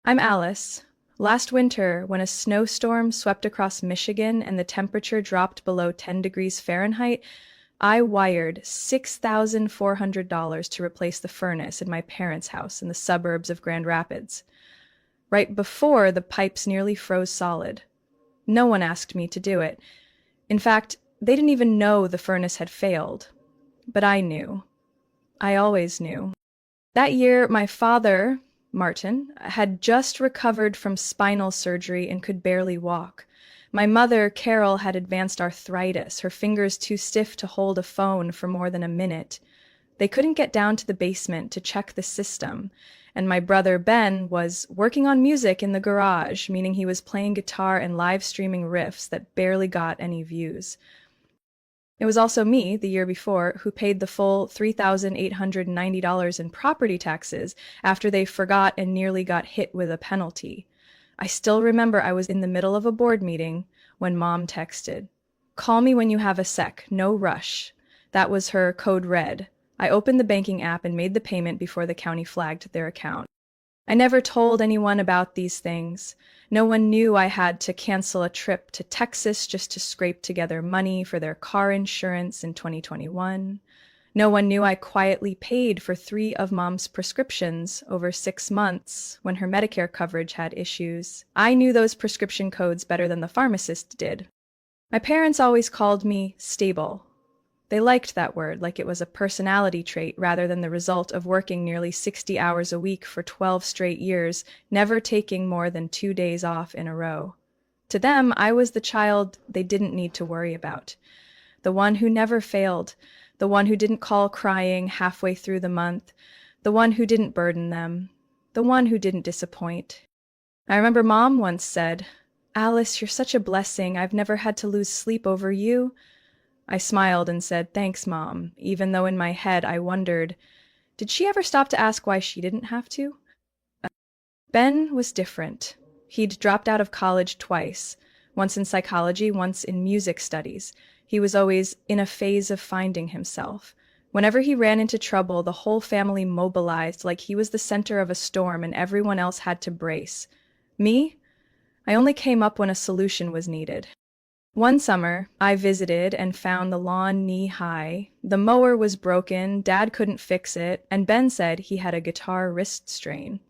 I'm Alice. Last winter, when a snowstorm swept across Michigan and the temperature dropped below 10 degrees Fahrenheit, I wired $6,400 to replace the furnace in my parents' house in the suburbs of Grand Rapids. Right before the pipes nearly froze solid. No one asked me to do it. In fact, they didn't even know the furnace had failed. But I knew. I always knew. That year, my father, Martin, had just recovered from spinal surgery and could barely walk. My mother, Carol, had advanced arthritis, her fingers too stiff to hold a phone for more than a minute. They couldn't get down to the basement to check the system, and my brother Ben was working on music in the garage, meaning he was playing guitar and live streaming riffs that barely got any views. It was also me, the year before, who paid the full $3,890 in property taxes after they forgot and nearly got hit with a penalty. I still remember I was in the middle of a board meeting when Mom texted, "Call me when you have a sec, no rush." That was her code red. I opened the banking app and made the payment before the county flagged their account. I never told anyone about these things. No one knew I had to cancel a trip to Texas just to scrape together money for their car insurance in 2021. No one knew I quietly paid for 3 of Mom's prescriptions over 6 months when her Medicare coverage had issues. I knew those prescription codes better than the pharmacist did. My parents always called me stable. They liked that word like it was a personality trait rather than the result of working nearly 60 hours a week for 12 straight years, never taking more than 2 days off in a row. To them, I was the child they didn't need to worry about. The one who never failed, the one who didn't call crying halfway through the month, the one who didn't burden them, the one who didn't disappoint. I remember Mom once said, "Alice, you're such a blessing. I've never had to lose sleep over you." I smiled and said, "Thanks, Mom," even though in my head I wondered, did she ever stop to ask why she didn't have to? Ben was different. He'd dropped out of college twice, once in psychology, once in music studies. He was always in a phase of finding himself. Whenever he ran into trouble, the whole family mobilized like he was the center of a storm and everyone else had to brace. Me? I only came up when a solution was needed. One summer, I visited and found the lawn knee-high. The mower was broken, Dad couldn't fix it, and Ben said he had a guitar wrist strain.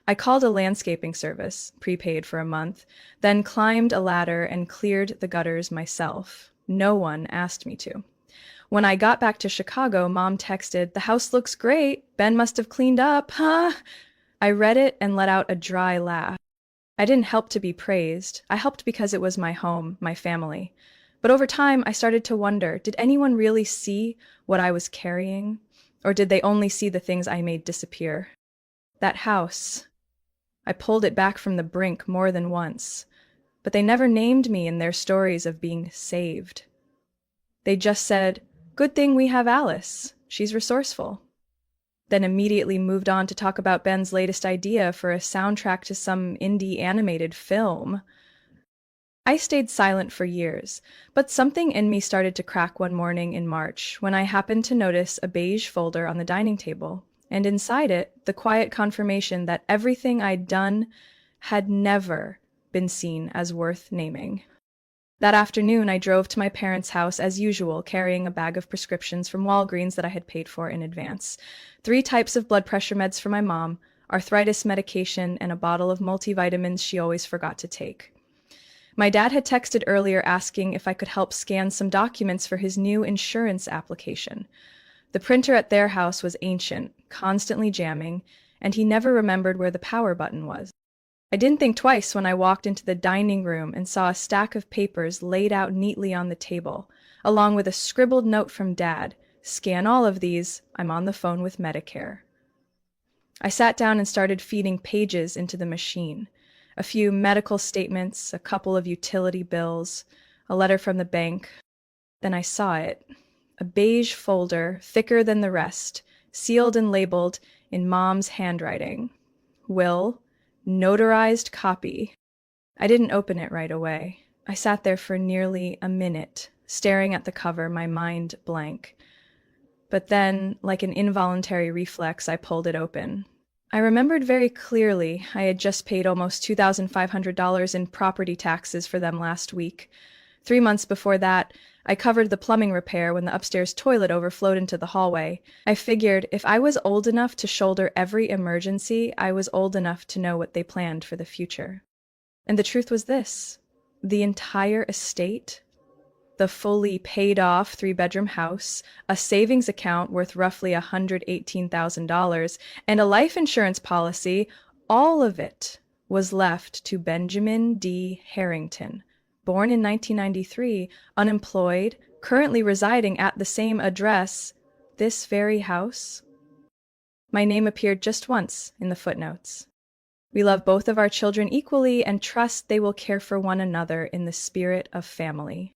I called a landscaping service, prepaid for a month, then climbed a ladder and cleared the gutters myself. No one asked me to. When I got back to Chicago, Mom texted, "The house looks great. Ben must have cleaned up, huh?" I read it and let out a dry laugh. I didn't help to be praised. I helped because it was my home, my family. But over time, I started to wonder, did anyone really see what I was carrying? Or did they only see the things I made disappear? That house. I pulled it back from the brink more than once. But they never named me in their stories of being saved. They just said, "Good thing we have Alice. She's resourceful." Then immediately moved on to talk about Ben's latest idea for a soundtrack to some indie animated film. I stayed silent for years, but something in me started to crack one morning in March when I happened to notice a beige folder on the dining table, and inside it, the quiet confirmation that everything I'd done had never been seen as worth naming. That afternoon, I drove to my parents' house as usual, carrying a bag of prescriptions from Walgreens that I had paid for in advance. 3 types of blood pressure meds for my mom, arthritis medication, and a bottle of multivitamins she always forgot to take. My dad had texted earlier asking if I could help scan some documents for his new insurance application. The printer at their house was ancient, constantly jamming, and he never remembered where the power button was. I didn't think twice when I walked into the dining room and saw a stack of papers laid out neatly on the table, along with a scribbled note from Dad. "Scan all of these. I'm on the phone with Medicare." I sat down and started feeding pages into the machine. A few medical statements, a couple of utility bills, a letter from the bank. Then I saw it. A beige folder, thicker than the rest, sealed and labeled in Mom's handwriting. Will. Notarized copy. I didn't open it right away. I sat there for nearly a minute, staring at the cover, my mind blank. But then, like an involuntary reflex, I pulled it open. I remembered very clearly I had just paid almost $2,500 in property taxes for them last week. 3 months before that, I covered the plumbing repair when the upstairs toilet overflowed into the hallway. I figured if I was old enough to shoulder every emergency, I was old enough to know what they planned for the future. And the truth was this: the entire estate, the fully paid off 3 bedroom house, a savings account worth roughly $118,000, and a life insurance policy, all of it was left to Benjamin D. Harrington, born in 1993, unemployed, currently residing at the same address, this very house. My name appeared just once in the footnotes. We love both of our children equally and trust they will care for one another in the spirit of family.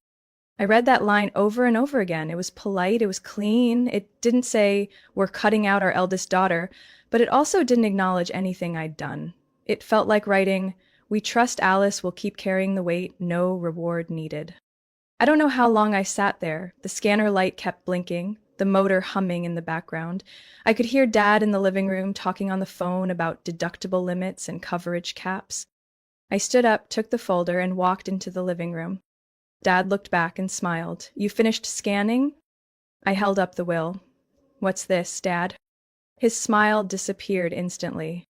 I read that line over and over again. It was polite, it was clean. It didn't say, "We're cutting out our eldest daughter," but it also didn't acknowledge anything I'd done. It felt like writing, "We trust Alice will keep carrying the weight, no reward needed." I don't know how long I sat there. The scanner light kept blinking, the motor humming in the background. I could hear Dad in the living room talking on the phone about deductible limits and coverage caps. I stood up, took the folder, and walked into the living room. Dad looked back and smiled. "You finished scanning?" I held up the will. "What's this, Dad?" His smile disappeared instantly.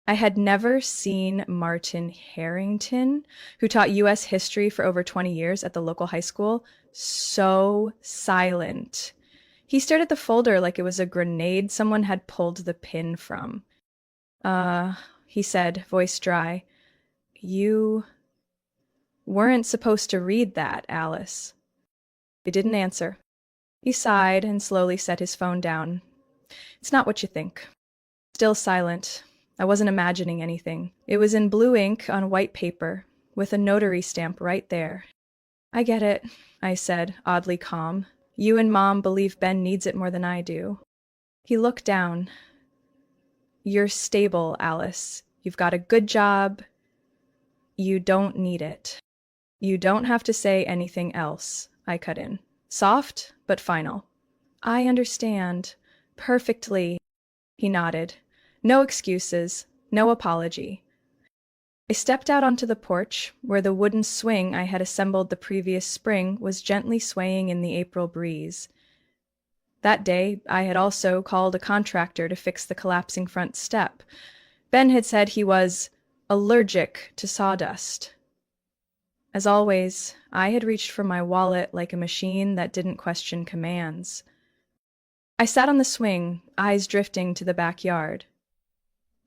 I had never seen Martin Harrington, who taught U.S. history for over 20 years at the local high school, so silent. He stared at the folder like it was a grenade someone had pulled the pin from. He said, voice dry. "You weren't supposed to read that, Alice." He didn't answer. He sighed and slowly set his phone down. "It's not what you think." Still silent. I wasn't imagining anything. It was in blue ink on white paper, with a notary stamp right there. "I get it," I said, oddly calm. "You and Mom believe Ben needs it more than I do." He looked down. "You're stable, Alice. You've got a good job. You don't need it." "You don't have to say anything else," I cut in. Soft, but final. "I understand. Perfectly." He nodded. "No excuses. No apology." I stepped out onto the porch, where the wooden swing I had assembled the previous spring was gently swaying in the April breeze. That day, I had also called a contractor to fix the collapsing front step. Ben had said he was allergic to sawdust. As always, I had reached for my wallet like a machine that didn't question commands. I sat on the swing, eyes drifting to the backyard.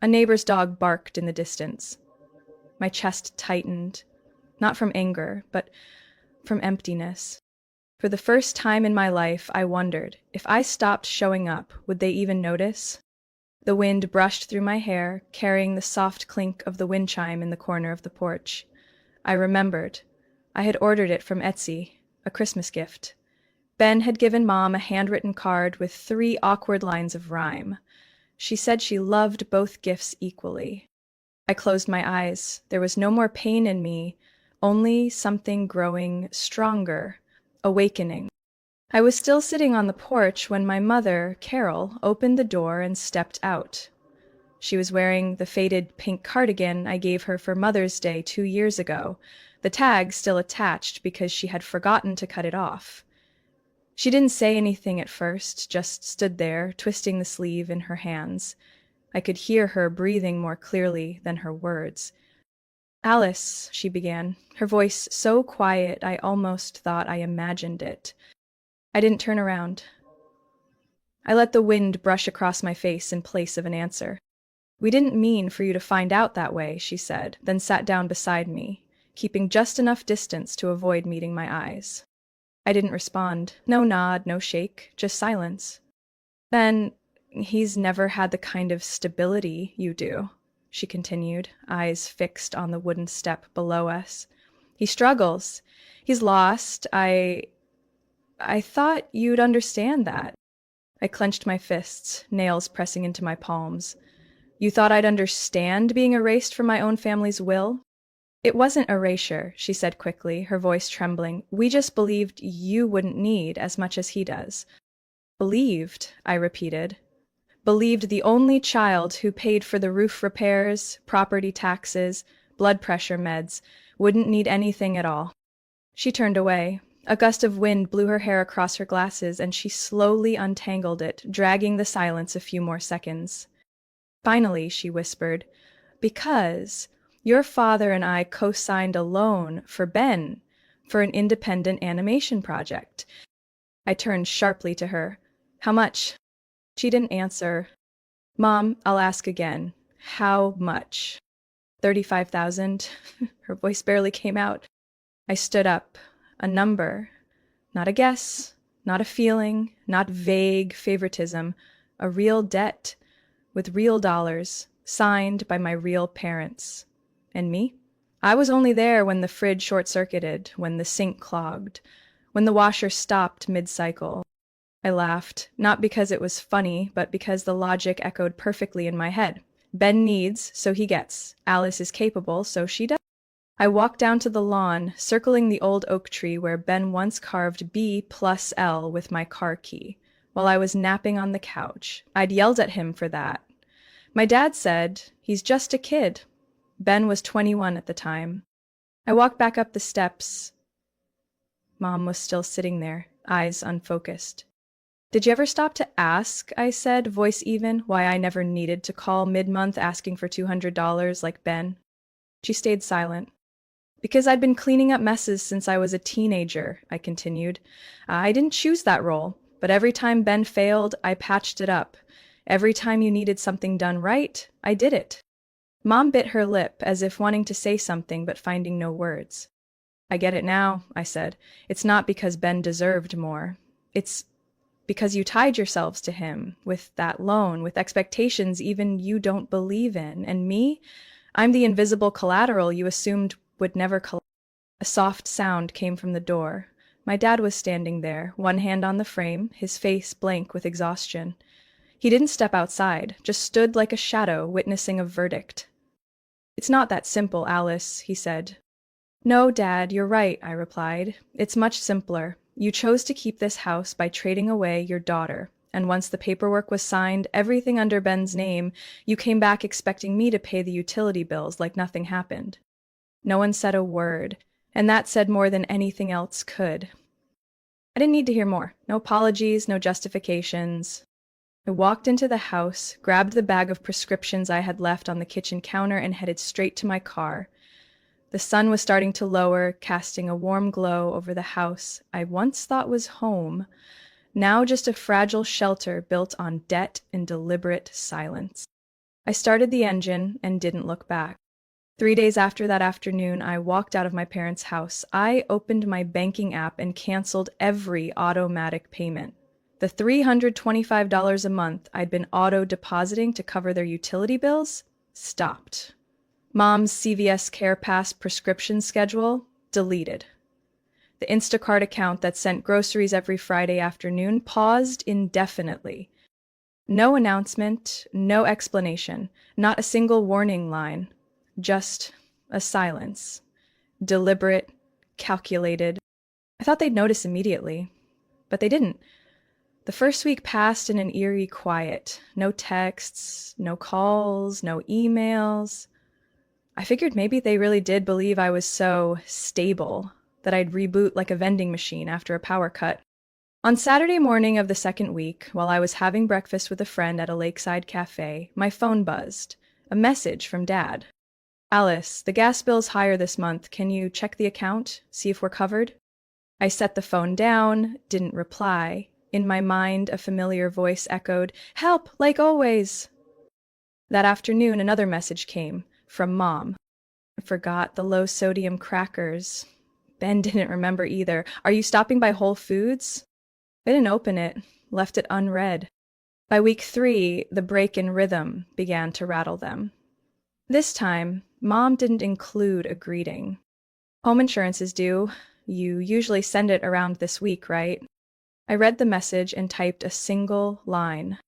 A neighbor's dog barked in the distance. My chest tightened, not from anger, but from emptiness. For the first time in my life, I wondered, if I stopped showing up, would they even notice? The wind brushed through my hair, carrying the soft clink of the wind chime in the corner of the porch. I remembered. I had ordered it from Etsy, a Christmas gift. Ben had given Mom a handwritten card with 3 awkward lines of rhyme. She said she loved both gifts equally. I closed my eyes. There was no more pain in me, only something growing stronger, awakening. I was still sitting on the porch when my mother, Carol, opened the door and stepped out. She was wearing the faded pink cardigan I gave her for Mother's Day 2 years ago, the tag still attached because she had forgotten to cut it off. She didn't say anything at first, just stood there, twisting the sleeve in her hands. I could hear her breathing more clearly than her words. "Alice," she began, her voice so quiet I almost thought I imagined it. I didn't turn around. I let the wind brush across my face in place of an answer. "We didn't mean for you to find out that way," she said, then sat down beside me, keeping just enough distance to avoid meeting my eyes. I didn't respond. No nod, no shake, just silence. "Then he's never had the kind of stability you do," she continued, eyes fixed on the wooden step below us. "He struggles. He's lost. I thought you'd understand that." I clenched my fists, nails pressing into my palms. "You thought I'd understand being erased from my own family's will?" "It wasn't erasure," she said quickly, her voice trembling. "We just believed you wouldn't need as much as he does." "Believed," I repeated. believed the only child who paid for the roof repairs, property taxes, blood pressure meds, wouldn't need anything at all. She turned away. A gust of wind blew her hair across her glasses, and she slowly untangled it, dragging the silence a few more seconds. Finally, she whispered, "Because your father and I co-signed a loan for Ben for an independent animation project." I turned sharply to her. "How much?" She didn't answer. "Mom, I'll ask again. How much?" 35,000. Her voice barely came out. I stood up. A number. Not a guess, not a feeling, not vague favoritism. A real debt, with real dollars, signed by my real parents. And me? I was only there when the fridge short-circuited, when the sink clogged, when the washer stopped mid-cycle. I laughed, not because it was funny, but because the logic echoed perfectly in my head. Ben needs, so he gets. Alice is capable, so she does. I walked down to the lawn, circling the old oak tree where Ben once carved B+L with my car key, while I was napping on the couch. I'd yelled at him for that. My dad said, "He's just a kid." Ben was 21 at the time. I walked back up the steps. Mom was still sitting there, eyes unfocused. "Did you ever stop to ask," I said, voice even, "why I never needed to call mid-month asking for $200 like Ben?" She stayed silent. "Because I'd been cleaning up messes since I was a teenager," I continued. "I didn't choose that role, but every time Ben failed, I patched it up. Every time you needed something done right, I did it." Mom bit her lip, as if wanting to say something but finding no words. "I get it now," I said. "It's not because Ben deserved more. It's because you tied yourselves to him, with that loan, with expectations even you don't believe in. And me? I'm the invisible collateral you assumed would never collapse." A soft sound came from the door. My dad was standing there, one hand on the frame, his face blank with exhaustion. He didn't step outside, just stood like a shadow, witnessing a verdict. "It's not that simple, Alice," he said. "No, Dad, you're right," I replied. "It's much simpler. You chose to keep this house by trading away your daughter, and once the paperwork was signed, everything under Ben's name, you came back expecting me to pay the utility bills like nothing happened." No one said a word, and that said more than anything else could. I didn't need to hear more. No apologies, no justifications. I walked into the house, grabbed the bag of prescriptions I had left on the kitchen counter, and headed straight to my car. The sun was starting to lower, casting a warm glow over the house I once thought was home, now just a fragile shelter built on debt and deliberate silence. I started the engine and didn't look back. 3 days after that afternoon, I walked out of my parents' house. I opened my banking app and canceled every automatic payment. The $325 a month I'd been auto-depositing to cover their utility bills stopped. Mom's CVS Care Pass prescription schedule deleted. The Instacart account that sent groceries every Friday afternoon paused indefinitely. No announcement, no explanation, not a single warning line. Just a silence. Deliberate, calculated. I thought they'd notice immediately, but they didn't. The first week passed in an eerie quiet. No texts, no calls, no emails. I figured maybe they really did believe I was so stable that I'd reboot like a vending machine after a power cut. On Saturday morning of the second week, while I was having breakfast with a friend at a lakeside cafe, my phone buzzed. A message from Dad. "Alice, the gas bill's higher this month. Can you check the account? See if we're covered?" I set the phone down, didn't reply. In my mind, a familiar voice echoed, "Help, like always." That afternoon, another message came, from Mom. I forgot the low-sodium crackers. Ben didn't remember either. "Are you stopping by Whole Foods?" I didn't open it, left it unread. By week 3, the break in rhythm began to rattle them. This time, Mom didn't include a greeting. "Home insurance is due. You usually send it around this week, right?" I read the message and typed a single line.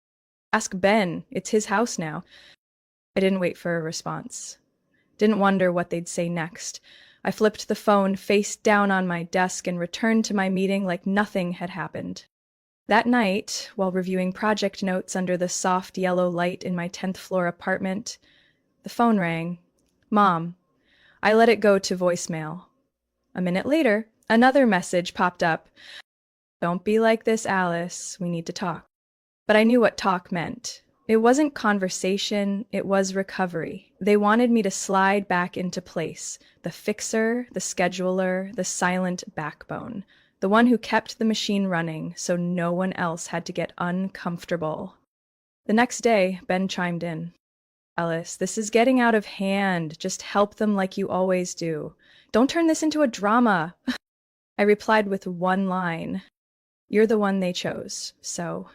"Ask Ben. It's his house now." I didn't wait for a response. Didn't wonder what they'd say next. I flipped the phone face down on my desk and returned to my meeting like nothing had happened. That night, while reviewing project notes under the soft yellow light in my 10th floor apartment, the phone rang. Mom. I let it go to voicemail. A minute later, another message popped up. Don't be like this, Alice. We need to talk. But I knew what talk meant. It wasn't conversation, it was recovery. They wanted me to slide back into place. The fixer, the scheduler, the silent backbone. The one who kept the machine running so no one else had to get uncomfortable. The next day, Ben chimed in. Alice, this is getting out of hand. Just help them like you always do. Don't turn this into a drama. I replied with one line. You're the one they chose, so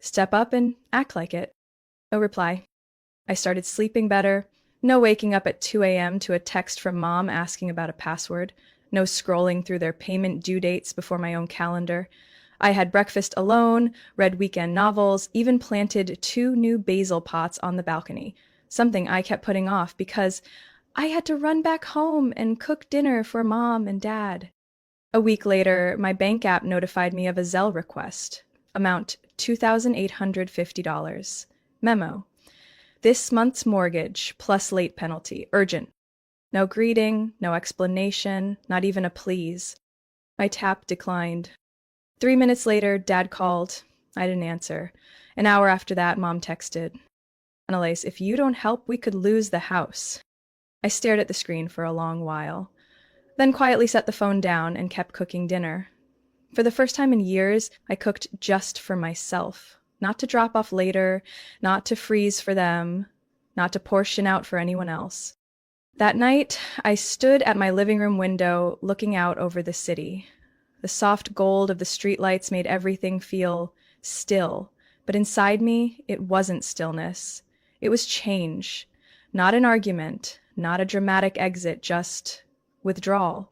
step up and act like it. No reply. I started sleeping better. No waking up at 2 a.m. to a text from Mom asking about a password. No scrolling through their payment due dates before my own calendar. I had breakfast alone, read weekend novels, even planted 2 new basil pots on the balcony, something I kept putting off because I had to run back home and cook dinner for Mom and Dad. A week later, my bank app notified me of a Zelle request. Amount $2,850. Memo. This month's mortgage plus late penalty. Urgent. No greeting, no explanation, not even a please. My tap declined. 3 minutes later, Dad called. I didn't answer. An hour after that, Mom texted. Annalise, if you don't help, we could lose the house. I stared at the screen for a long while, then quietly set the phone down and kept cooking dinner. For the first time in years, I cooked just for myself. Not to drop off later, not to freeze for them, not to portion out for anyone else. That night, I stood at my living room window looking out over the city. The soft gold of the streetlights made everything feel still, but inside me, it wasn't stillness. It was change. Not an argument, not a dramatic exit, just withdrawal.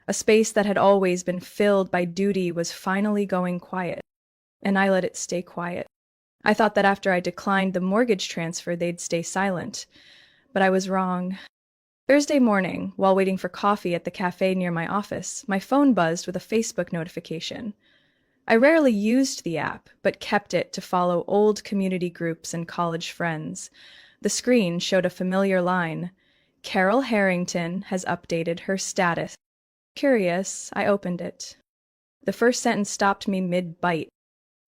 A space that had always been filled by duty was finally going quiet, and I let it stay quiet. I thought that after I declined the mortgage transfer, they'd stay silent, but I was wrong. Thursday morning, while waiting for coffee at the cafe near my office, my phone buzzed with a Facebook notification. I rarely used the app, but kept it to follow old community groups and college friends. The screen showed a familiar line. Carol Harrington has updated her status. Curious, I opened it. The first sentence stopped me mid-bite.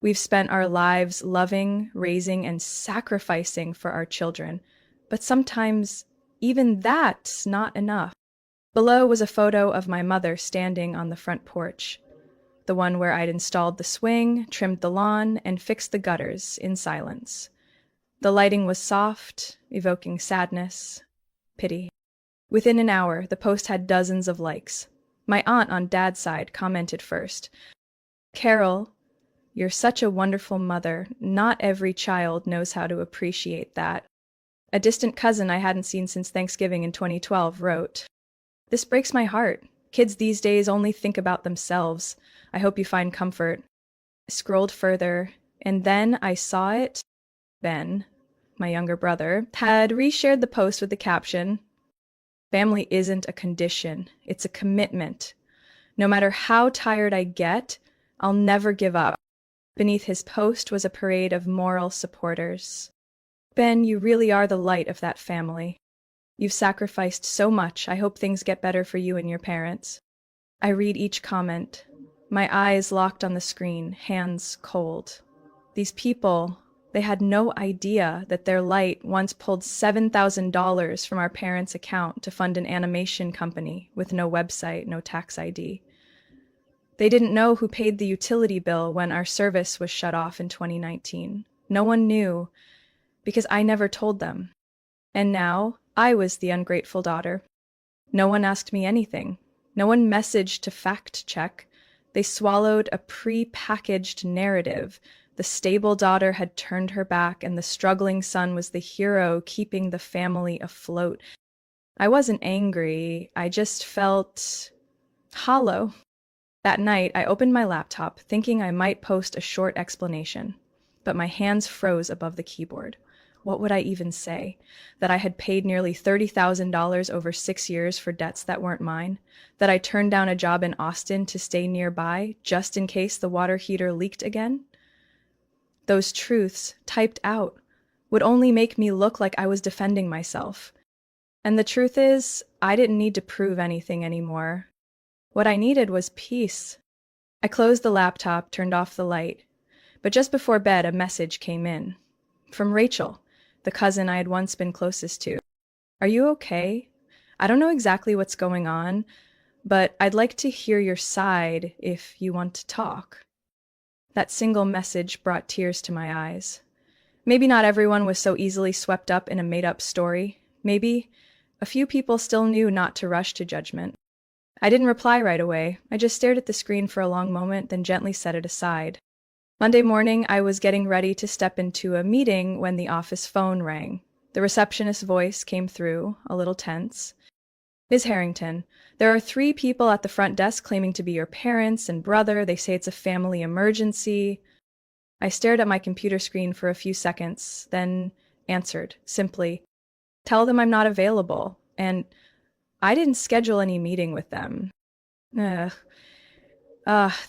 We've spent our lives loving, raising, and sacrificing for our children, but sometimes even that's not enough. Below was a photo of my mother standing on the front porch, the one where I'd installed the swing, trimmed the lawn, and fixed the gutters in silence. The lighting was soft, evoking sadness, pity. Within an hour, the post had dozens of likes. My aunt on Dad's side commented first. Carol, you're such a wonderful mother. Not every child knows how to appreciate that. A distant cousin I hadn't seen since Thanksgiving in 2012 wrote, This breaks my heart. Kids these days only think about themselves. I hope you find comfort. I scrolled further, and then I saw it. Ben, my younger brother, had reshared the post with the caption, Family isn't a condition, it's a commitment. No matter how tired I get, I'll never give up. Beneath his post was a parade of moral supporters. Ben, you really are the light of that family. You've sacrificed so much. I hope things get better for you and your parents. I read each comment. My eyes locked on the screen, hands cold. These people, they had no idea that their light once pulled $7,000 from our parents' account to fund an animation company with no website, no tax ID. They didn't know who paid the utility bill when our service was shut off in 2019. No one knew, because I never told them. And now, I was the ungrateful daughter. No one asked me anything. No one messaged to fact-check. They swallowed a pre-packaged narrative. The stable daughter had turned her back, and the struggling son was the hero keeping the family afloat. I wasn't angry. I just felt hollow. That night, I opened my laptop, thinking I might post a short explanation, but my hands froze above the keyboard. What would I even say? That I had paid nearly $30,000 over 6 years for debts that weren't mine? That I turned down a job in Austin to stay nearby just in case the water heater leaked again? Those truths, typed out, would only make me look like I was defending myself. And the truth is, I didn't need to prove anything anymore. What I needed was peace. I closed the laptop, turned off the light. But just before bed, a message came in. From Rachel, the cousin I had once been closest to. Are you okay? I don't know exactly what's going on, but I'd like to hear your side if you want to talk. That single message brought tears to my eyes. Maybe not everyone was so easily swept up in a made-up story. Maybe a few people still knew not to rush to judgment. I didn't reply right away. I just stared at the screen for a long moment, then gently set it aside. Monday morning, I was getting ready to step into a meeting when the office phone rang. The receptionist's voice came through, a little tense. Ms. Harrington, there are 3 people at the front desk claiming to be your parents and brother. They say it's a family emergency. I stared at my computer screen for a few seconds, then answered, simply, tell them I'm not available, and I didn't schedule any meeting with them. Ugh.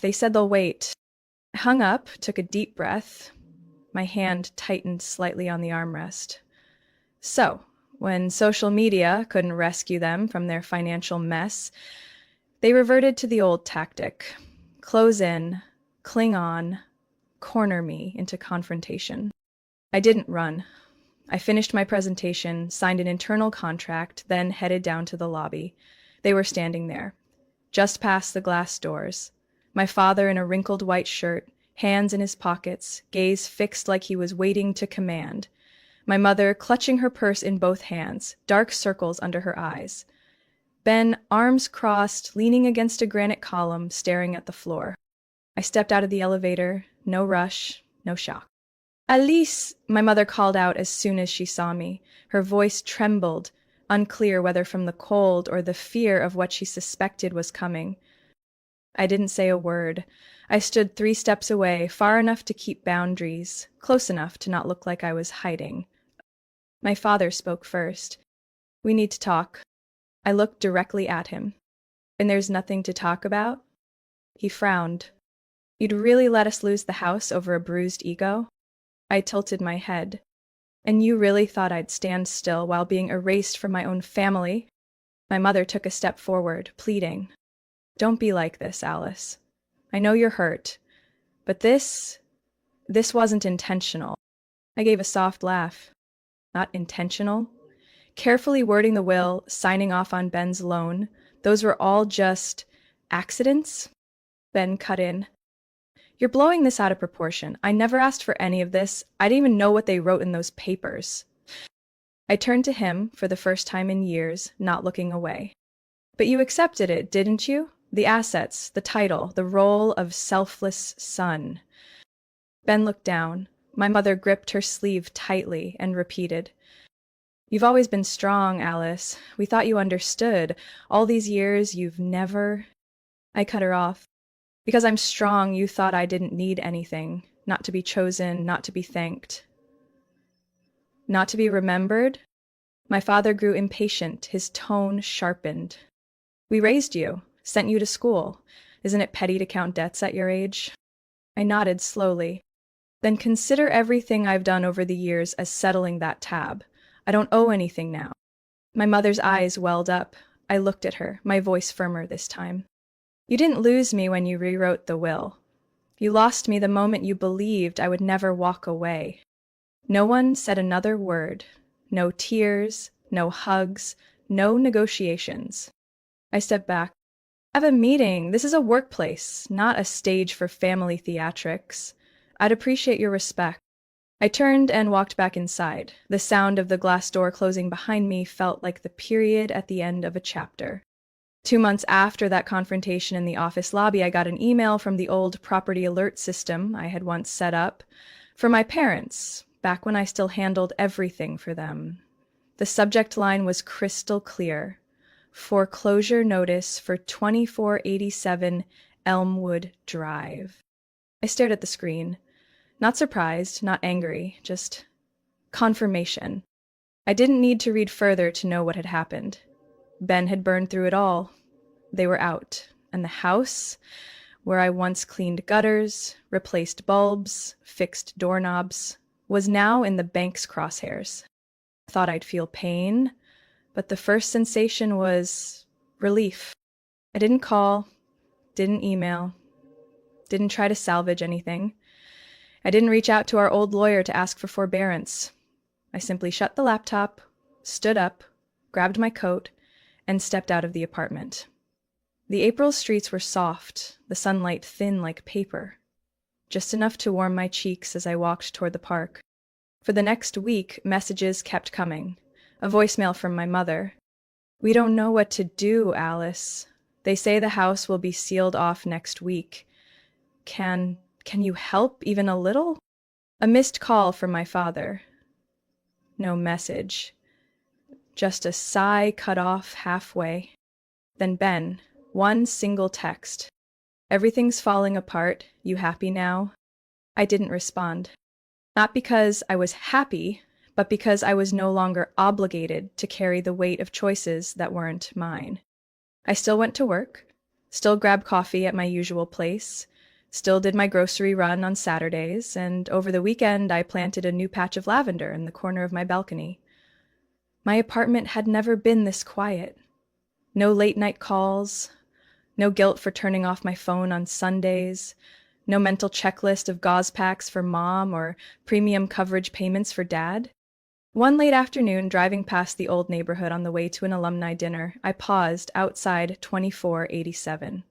They said they'll wait. I hung up, took a deep breath. My hand tightened slightly on the armrest. So, when social media couldn't rescue them from their financial mess, they reverted to the old tactic. Close in, cling on, corner me into confrontation. I didn't run. I finished my presentation, signed an internal contract, then headed down to the lobby. They were standing there, just past the glass doors. My father in a wrinkled white shirt, hands in his pockets, gaze fixed like he was waiting to command. My mother clutching her purse in both hands, dark circles under her eyes. Ben, arms crossed, leaning against a granite column, staring at the floor. I stepped out of the elevator, no rush, no shock. Alice, my mother called out as soon as she saw me. Her voice trembled, unclear whether from the cold or the fear of what she suspected was coming. I didn't say a word. I stood 3 steps away, far enough to keep boundaries, close enough to not look like I was hiding. My father spoke first. We need to talk. I looked directly at him. And there's nothing to talk about? He frowned. You'd really let us lose the house over a bruised ego? I tilted my head. And you really thought I'd stand still while being erased from my own family? My mother took a step forward, pleading. Don't be like this, Alice. I know you're hurt, but this wasn't intentional. I gave a soft laugh. Not intentional? Carefully wording the will, signing off on Ben's loan, those were all just accidents? Ben cut in. You're blowing this out of proportion. I never asked for any of this. I didn't even know what they wrote in those papers. I turned to him for the first time in years, not looking away. But you accepted it, didn't you? The assets, the title, the role of selfless son. Ben looked down. My mother gripped her sleeve tightly and repeated, You've always been strong, Alice. We thought you understood. All these years, you've never... I cut her off. Because I'm strong, you thought I didn't need anything. Not to be chosen, not to be thanked. Not to be remembered? My father grew impatient, his tone sharpened. We raised you, sent you to school. Isn't it petty to count debts at your age? I nodded slowly. Then consider everything I've done over the years as settling that tab. I don't owe anything now. My mother's eyes welled up. I looked at her, my voice firmer this time. You didn't lose me when you rewrote the will. You lost me the moment you believed I would never walk away. No one said another word. No tears, no hugs, no negotiations. I stepped back. I have a meeting. This is a workplace, not a stage for family theatrics. I'd appreciate your respect. I turned and walked back inside. The sound of the glass door closing behind me felt like the period at the end of a chapter. 2 months after that confrontation in the office lobby, I got an email from the old property alert system I had once set up for my parents, back when I still handled everything for them. The subject line was crystal clear. Foreclosure notice for 2487 Elmwood Drive. I stared at the screen. Not surprised, not angry, just Confirmation. I didn't need to read further to know what had happened. Ben had burned through it all. They were out, and the house, where I once cleaned gutters, replaced bulbs, fixed doorknobs, was now in the bank's crosshairs. I thought I'd feel pain, but the first sensation was relief. I didn't call, didn't email, didn't try to salvage anything. I didn't reach out to our old lawyer to ask for forbearance. I simply shut the laptop, stood up, grabbed my coat, and stepped out of the apartment. The April streets were soft, the sunlight thin like paper, just enough to warm my cheeks as I walked toward the park. For the next week, messages kept coming. A voicemail from my mother. "We don't know what to do, Alice. They say the house will be sealed off next week. Can you help even a little?" A missed call from my father. No message. Just a sigh cut off halfway. Then Ben, one single text. "Everything's falling apart. You happy now?" I didn't respond. Not because I was happy, but because I was no longer obligated to carry the weight of choices that weren't mine. I still went to work, still grabbed coffee at my usual place, still did my grocery run on Saturdays, and over the weekend I planted a new patch of lavender in the corner of my balcony. My apartment had never been this quiet. No late-night calls, no guilt for turning off my phone on Sundays, no mental checklist of gauze packs for mom or premium coverage payments for dad. One late afternoon, driving past the old neighborhood on the way to an alumni dinner, I paused outside 2487.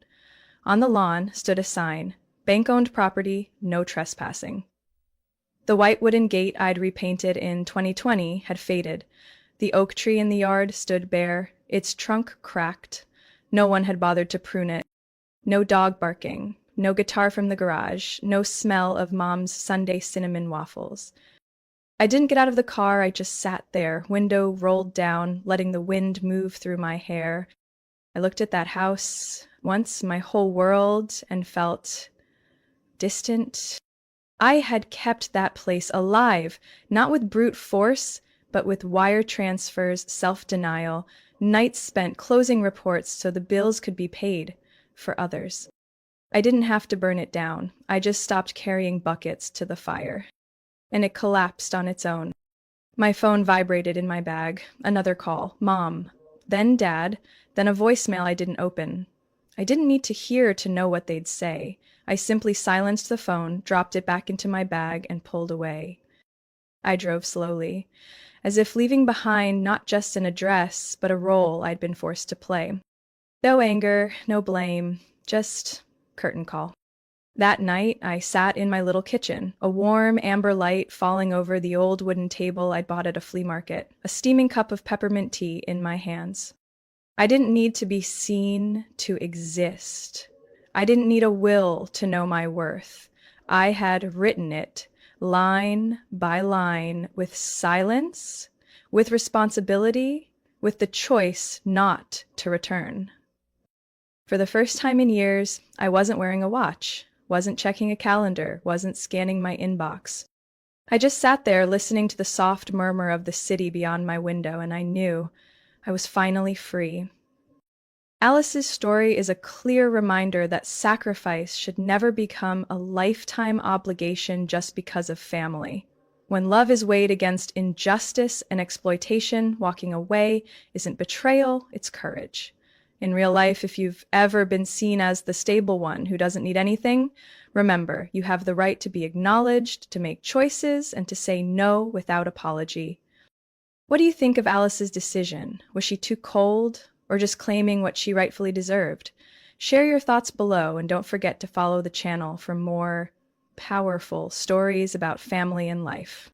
On the lawn stood a sign, "Bank-owned property, no trespassing." The white wooden gate I'd repainted in 2020 had faded. The oak tree in the yard stood bare, its trunk cracked. No one had bothered to prune it. No dog barking, no guitar from the garage, no smell of Mom's Sunday cinnamon waffles. I didn't get out of the car, I just sat there, window rolled down, letting the wind move through my hair. I looked at that house, once my whole world, and felt distant. I had kept that place alive, not with brute force, but with wire transfers, self-denial, nights spent closing reports so the bills could be paid for others. I didn't have to burn it down. I just stopped carrying buckets to the fire. And it collapsed on its own. My phone vibrated in my bag. Another call. Mom. Then Dad. Then a voicemail I didn't open. I didn't need to hear to know what they'd say. I simply silenced the phone, dropped it back into my bag, and pulled away. I drove slowly, as if leaving behind not just an address, but a role I'd been forced to play. No anger, no blame, just curtain call. That night, I sat in my little kitchen, a warm amber light falling over the old wooden table I'd bought at a flea market, a steaming cup of peppermint tea in my hands. I didn't need to be seen to exist. I didn't need a will to know my worth. I had written it, line by line, with silence, with responsibility, with the choice not to return. For the first time in years, I wasn't wearing a watch, wasn't checking a calendar, wasn't scanning my inbox. I just sat there listening to the soft murmur of the city beyond my window, and I knew I was finally free. Alice's story is a clear reminder that sacrifice should never become a lifetime obligation just because of family. When love is weighed against injustice and exploitation, walking away isn't betrayal, it's courage. In real life, if you've ever been seen as the stable one who doesn't need anything, remember, you have the right to be acknowledged, to make choices, and to say no without apology. What do you think of Alice's decision? Was she too cold, or just claiming what she rightfully deserved? Share your thoughts below, and don't forget to follow the channel for more powerful stories about family and life.